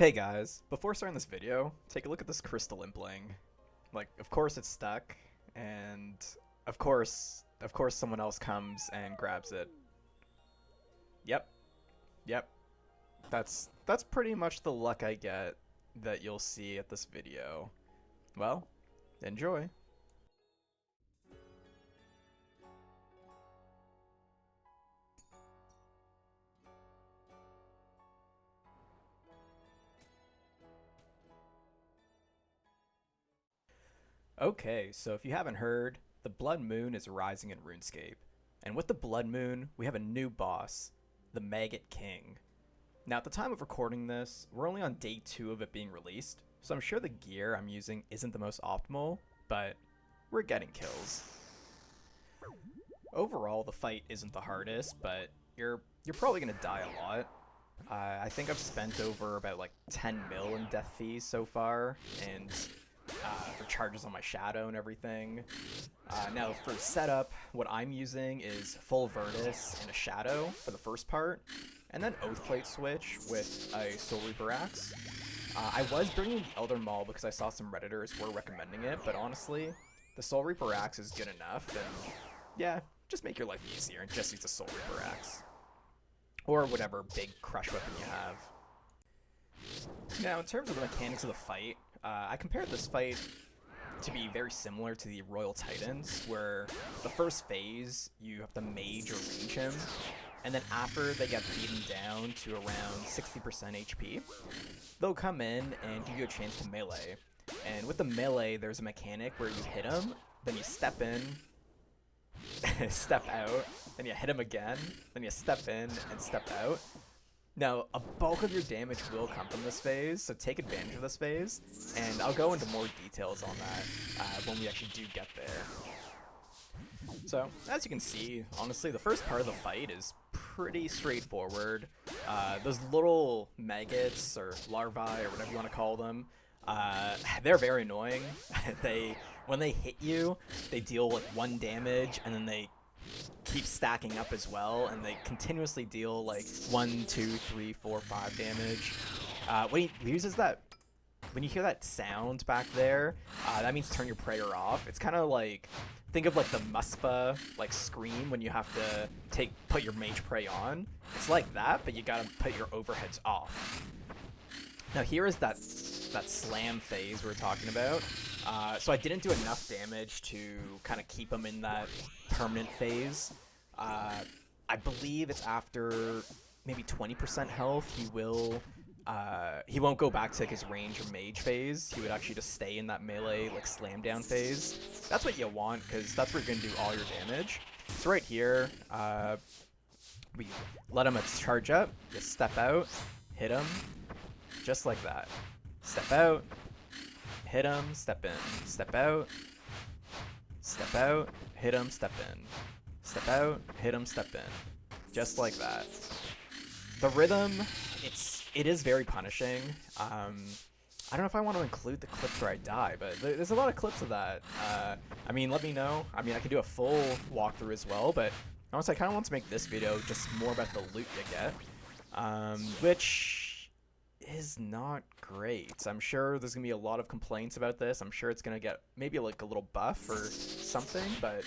Hey guys, before starting this video, take a look at this crystal impling. Like, of course it's stuck, and of course someone else comes and grabs it. Yep, yep. That's pretty much the luck I get that you'll see at this video. Well, enjoy. Okay, so if you haven't heard, the Blood Moon is rising in RuneScape. And with the Blood Moon, we have a new boss, the Maggot King. Now, at the time of recording this, we're only on day 2 of it being released, so I'm sure the gear I'm using isn't the most optimal, but we're getting kills. Overall, the fight isn't the hardest, but you're probably gonna die a lot. I think I've spent over about like 10 mil in death fees so far, and for charges on my shadow and everything. Now for setup, what I'm using is full Virtus and a shadow for the first part, and then Oathplate switch with a Soul Reaper axe. I was bringing the Elder Maul because I saw some Redditors were recommending it, but honestly, the Soul Reaper axe is good enough, and yeah, just make your life easier and just use the Soul Reaper axe. Or whatever big crush weapon you have. Now, in terms of the mechanics of the fight, I compared this fight to be very similar to the Royal Titans, where the first phase, you have to mage or range him, and then after they get beaten down to around 60% HP, they'll come in and give you a chance to melee. And with the melee, there's a mechanic where you hit him, then you step in, step out, then you hit him again, then you step in and step out. Now, a bulk of your damage will come from this phase, so take advantage of this phase, and I'll go into more details on that when we actually do get there. So, as you can see, honestly, the first part of the fight is pretty straightforward. Those little maggots, or larvae, or whatever you want to call them, they're very annoying. When they hit you, they deal like 1 damage, and then they keep stacking up as well, and they continuously deal like 1, 2, 3, 4, 5 damage. When he uses that, when you hear that sound back there, that means turn your prayer off. It's kind of like, think of like the Muspa like scream when you have to put your mage prey on. It's like that, but you gotta put your overheads off. Now here is that slam phase we were talking about. So I didn't do enough damage to kind of keep him in that permanent phase. I believe it's after maybe 20% health, he won't go back to like his range or mage phase. He would actually just stay in that melee like slam down phase. That's what you want, because that's where you're gonna do all your damage. So right here, we let him charge up, just step out, hit him, just like that. Step out, hit him, step in, step out, hit him, step in, step out, hit him, step in, just like that. The rhythm, it is very punishing. I don't know if I want to include the clips where I die, but there's a lot of clips of that. I mean, let me know. I mean, I can do a full walkthrough as well, but honestly, I kind of want to make this video just more about the loot you get, which is not great. I'm sure there's gonna be a lot of complaints about this. I'm sure it's gonna get maybe like a little buff or something, but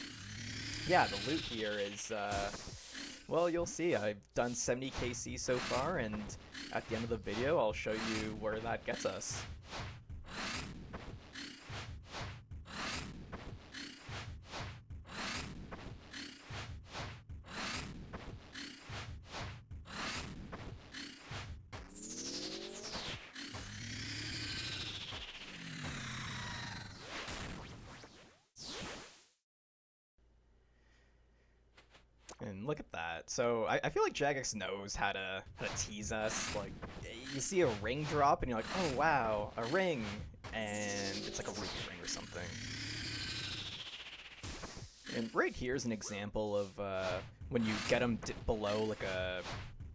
yeah, the loot here is well, you'll see. I've done 70 KC so far, and at the end of the video I'll show you where that gets us. And look at that. So I feel like Jagex knows how to tease us. Like, you see a ring drop and you're like, oh wow, a ring, and it's like a ruby ring or something. And right here is an example of when you get him below like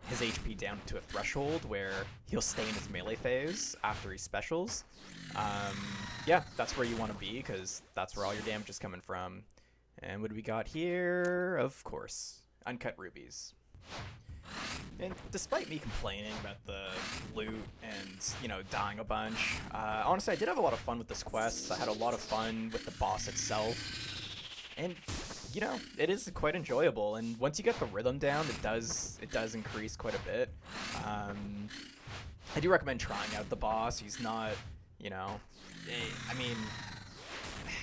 his HP down to a threshold where he'll stay in his melee phase after he specials. Yeah, that's where you want to be, because that's where all your damage is coming from. And what do we got here? Of course, uncut rubies. And despite me complaining about the loot and dying a bunch. Honestly, I did have a lot of fun with this quest. I had a lot of fun with the boss itself. And it is quite enjoyable. And once you get the rhythm down, it does increase quite a bit. I do recommend trying out the boss. He's not, I mean,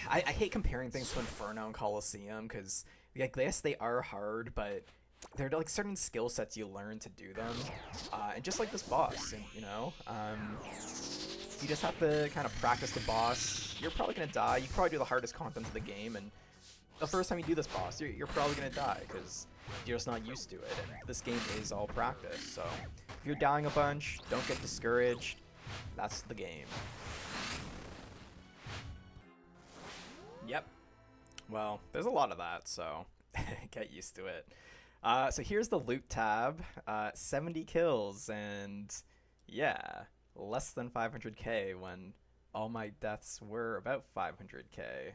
I hate comparing things to Inferno and Coliseum because, yes, they are hard, but they're like certain skill sets you learn to do them. And just like this boss, and, you just have to kind of practice the boss. You're probably gonna die. You probably do the hardest content of the game, and the first time you do this boss, you're probably gonna die because you're just not used to it. And this game is all practice, so if you're dying a bunch, don't get discouraged. That's the game. Yep. Well, there's a lot of that, so get used to it. So here's the loot tab. 70 kills, and yeah, less than 500k when all my deaths were about 500k.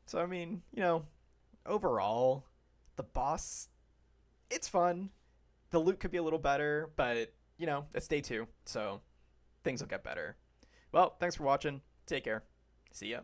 So, I mean, overall, the boss, it's fun. The loot could be a little better, but, it's day 2, so things will get better. Well, thanks for watching. Take care. See ya.